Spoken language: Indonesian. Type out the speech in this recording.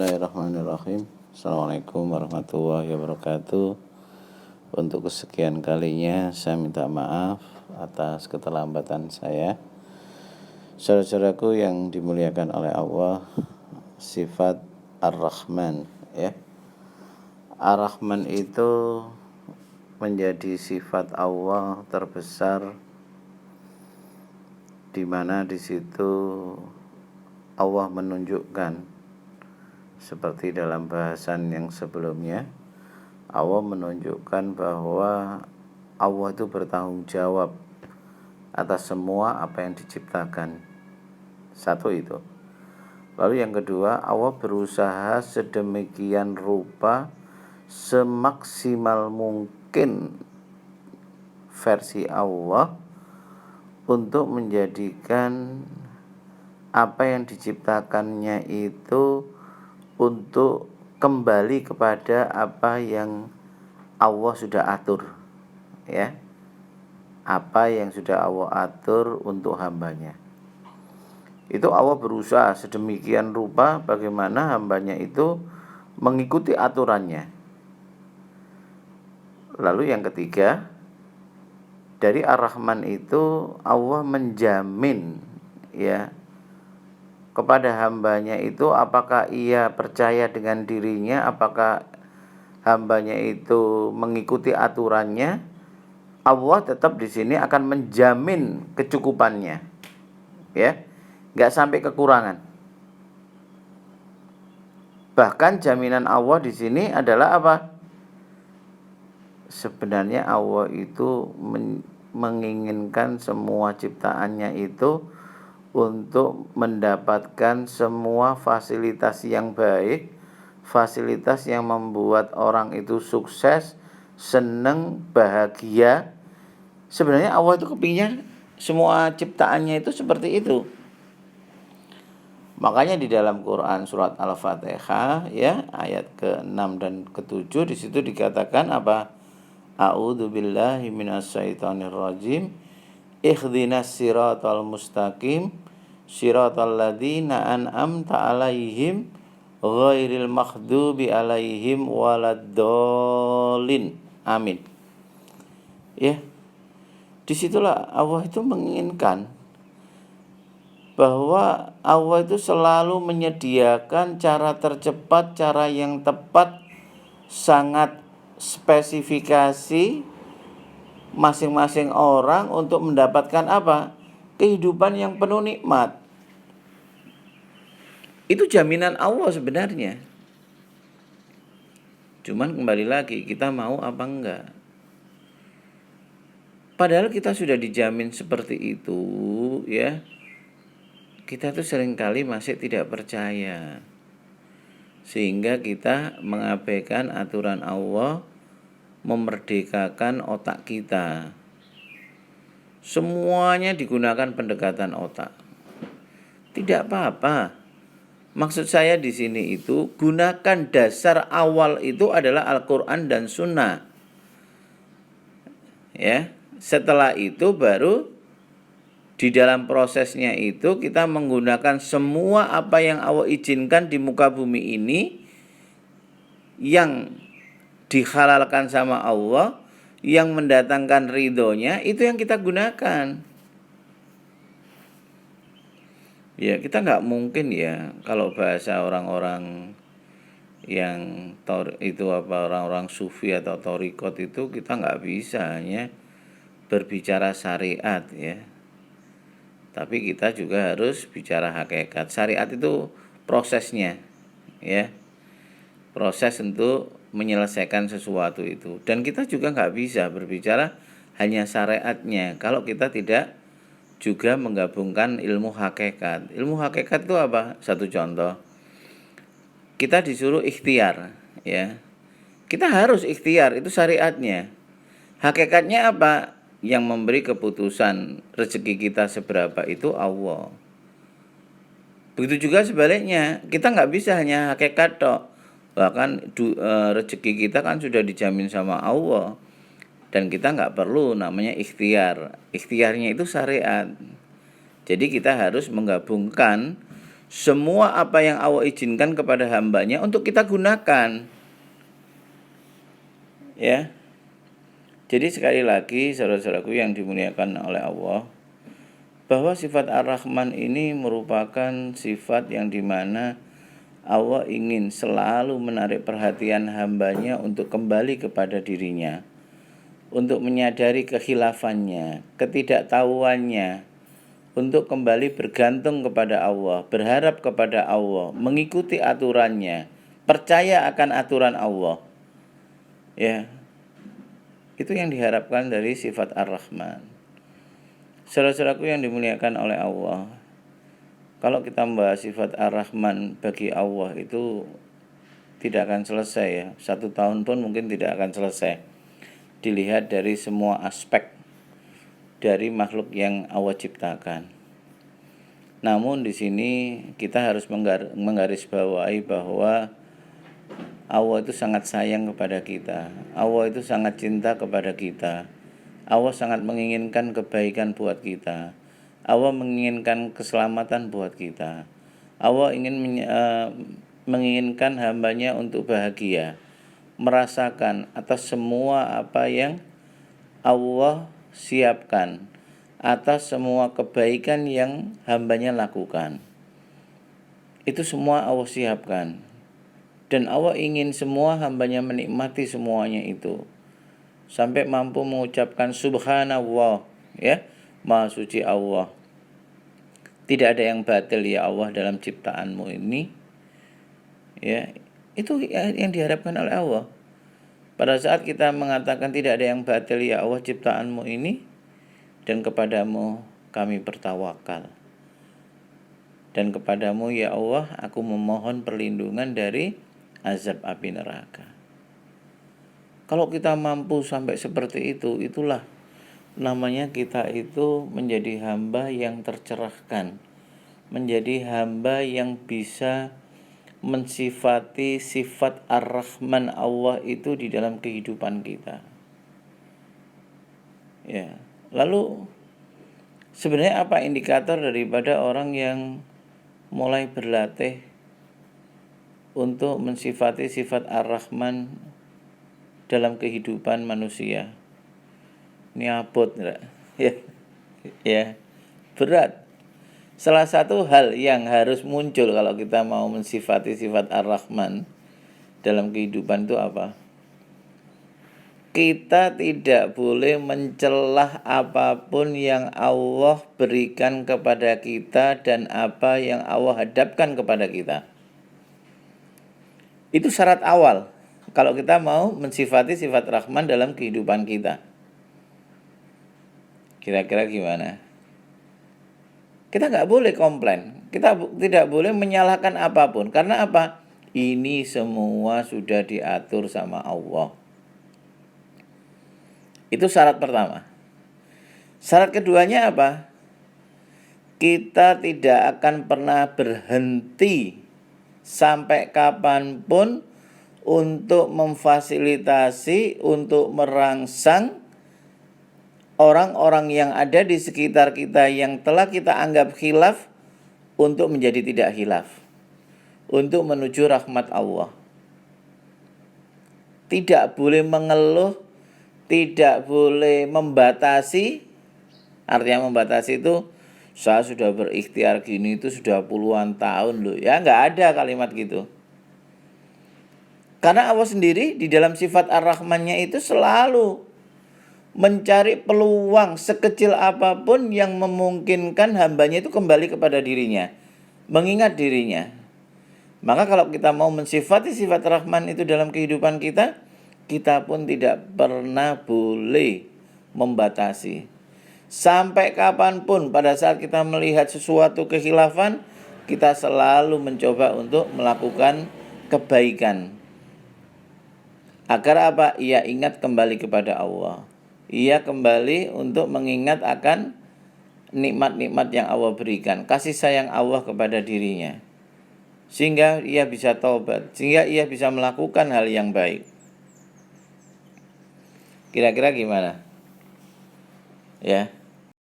Bismillahirrahmanirrahim. Assalamualaikum warahmatullahi wabarakatuh. Untuk kesekian kalinya saya minta maaf atas keterlambatan saya. Saudara-saudaraku yang dimuliakan oleh Allah, sifat Ar-Rahman ya. Ar-Rahman itu menjadi sifat Allah terbesar, di mana di situ Allah menunjukkan, seperti dalam bahasan yang sebelumnya, Allah menunjukkan bahwa Allah itu bertanggung jawab atas semua apa yang diciptakan. Satu itu. Lalu yang kedua, Allah berusaha sedemikian rupa, semaksimal mungkin versi Allah untuk menjadikan apa yang diciptakannya itu untuk kembali kepada apa yang Allah sudah atur ya. Apa yang sudah Allah atur untuk hambanya. Itu Allah berusaha sedemikian rupa bagaimana hambanya itu mengikuti aturannya. Lalu yang ketiga, dari Ar-Rahman itu Allah menjamin ya kepada hambanya itu, apakah ia percaya dengan dirinya, apakah hambanya itu mengikuti aturannya, Allah tetap di sini akan menjamin kecukupannya, ya, nggak sampai kekurangan. Bahkan jaminan Allah di sini adalah apa? Sebenarnya Allah itu menginginkan semua ciptaannya itu untuk mendapatkan semua fasilitas yang baik, fasilitas yang membuat orang itu sukses, senang, bahagia. Sebenarnya Allah itu kepingin semua ciptaannya itu seperti itu. Makanya di dalam Quran surat Al-Fatihah ya, ayat ke-6 dan ke-7 di situ dikatakan apa? A'udzu billahi minasyaitonir rajim. Ihdinas siratal mustaqim siratal ladzina an'amta 'alaihim ghairil maghdubi 'alaihim waladdallin. Amin. Ya. Disitulah Allah itu menginginkan bahwa Allah itu selalu menyediakan cara tercepat, cara yang tepat, sangat spesifikasi masing-masing orang untuk mendapatkan apa? Kehidupan yang penuh nikmat. Itu jaminan Allah sebenarnya. Cuman kembali lagi, kita mau apa enggak? Padahal kita sudah dijamin seperti itu ya. Kita tuh seringkali masih tidak percaya, sehingga kita mengabaikan aturan Allah, memerdekakan otak kita. Semuanya digunakan pendekatan otak. Tidak apa-apa. Maksud saya di sini itu, gunakan dasar awal itu adalah Al-Quran dan Sunnah. Ya, setelah itu baru di dalam prosesnya itu kita menggunakan semua apa yang Allah izinkan di muka bumi ini, yang dihalalkan sama Allah, yang mendatangkan ridhonya, itu yang kita gunakan. Ya, kita nggak mungkin ya, kalau bahasa orang-orang yang orang-orang sufi atau thariqat itu, kita nggak bisa hanya berbicara syariat ya. Tapi kita juga harus bicara hakikat. Syariat itu prosesnya ya. Proses untuk menyelesaikan sesuatu itu. Dan kita juga nggak bisa berbicara hanya syariatnya kalau kita tidak juga menggabungkan ilmu hakikat. Ilmu hakikat itu apa? Satu contoh, kita disuruh ikhtiar ya. Kita harus ikhtiar, itu syariatnya. Hakikatnya apa? Yang memberi keputusan rezeki kita seberapa itu Allah. Begitu juga sebaliknya, kita nggak bisa hanya hakikat tok. Bahkan rezeki kita kan sudah dijamin sama Allah, dan kita nggak perlu namanya ikhtiar. Ikhtiarnya itu syariat. Jadi kita harus menggabungkan semua apa yang Allah izinkan kepada hambanya untuk kita gunakan. Ya. Jadi sekali lagi saudara-saudaraku yang dimuliakan oleh Allah, bahwa sifat Ar-Rahman ini merupakan sifat yang dimana Allah ingin selalu menarik perhatian hambanya untuk kembali kepada dirinya, untuk menyadari kekhilafannya, ketidaktahuannya, untuk kembali bergantung kepada Allah, berharap kepada Allah, mengikuti aturannya, percaya akan aturan Allah. Ya, itu yang diharapkan dari sifat Ar-Rahman. Saudara-saudaraku yang dimuliakan oleh Allah, kalau kita membahas sifat Ar-Rahman bagi Allah itu tidak akan selesai ya. 1 tahun pun mungkin tidak akan selesai. Dilihat dari semua aspek dari makhluk yang Allah ciptakan. Namun di sini kita harus menggarisbawahi bahwa Allah itu sangat sayang kepada kita. Allah itu sangat cinta kepada kita. Allah sangat menginginkan kebaikan buat kita. Allah menginginkan keselamatan buat kita. Allah ingin menginginkan hambanya untuk bahagia, merasakan atas semua apa yang Allah siapkan, atas semua kebaikan yang hambanya lakukan. Itu semua Allah siapkan. Dan Allah ingin semua hambanya menikmati semuanya itu, sampai mampu mengucapkan subhanallah, ya, maha suci Allah. Tidak ada yang batil ya Allah dalam ciptaanmu ini. Ya, itu yang diharapkan oleh Allah. Pada saat kita mengatakan tidak ada yang batil ya Allah ciptaanmu ini, dan kepadamu kami bertawakal, dan kepadamu ya Allah aku memohon perlindungan dari azab api neraka. Kalau kita mampu sampai seperti itu, itulah namanya kita itu menjadi hamba yang tercerahkan, menjadi hamba yang bisa mensifati sifat Ar-Rahman Allah itu di dalam kehidupan kita. Ya, lalu sebenarnya apa indikator daripada orang yang mulai berlatih untuk mensifati sifat Ar-Rahman dalam kehidupan manusia? Ini abot enggak? Ya, berat. Salah satu hal yang harus muncul kalau kita mau mensifati sifat Ar-Rahman dalam kehidupan itu apa? Kita tidak boleh mencelah apapun yang Allah berikan kepada kita dan apa yang Allah hadapkan kepada kita. Itu syarat awal kalau kita mau mensifati sifat Rahman dalam kehidupan kita. Kira-kira gimana? Kita nggak boleh komplain, kita tidak boleh menyalahkan apapun. Karena apa? Ini semua sudah diatur sama Allah. Itu syarat pertama. Syarat keduanya apa? Kita tidak akan pernah berhenti sampai kapanpun untuk memfasilitasi, untuk merangsang orang-orang yang ada di sekitar kita yang telah kita anggap khilaf untuk menjadi tidak khilaf, untuk menuju rahmat Allah. Tidak boleh mengeluh, tidak boleh membatasi. Artinya membatasi itu, saya sudah berikhtiar gini itu sudah puluhan tahun loh. Ya nggak ada kalimat gitu. Karena Allah sendiri di dalam sifat Ar-Rahmannya itu selalu mencari peluang sekecil apapun yang memungkinkan hambanya itu kembali kepada dirinya, mengingat dirinya. Maka kalau kita mau mensifati sifat Rahman itu dalam kehidupan kita, kita pun tidak pernah boleh membatasi. Sampai kapanpun pada saat kita melihat sesuatu kekhilafan, kita selalu mencoba untuk melakukan kebaikan. Agar apa? Ia ingat kembali kepada Allah. Ia kembali untuk mengingat akan nikmat-nikmat yang Allah berikan, kasih sayang Allah kepada dirinya, sehingga ia bisa taubat, sehingga ia bisa melakukan hal yang baik. Kira-kira gimana? Ya.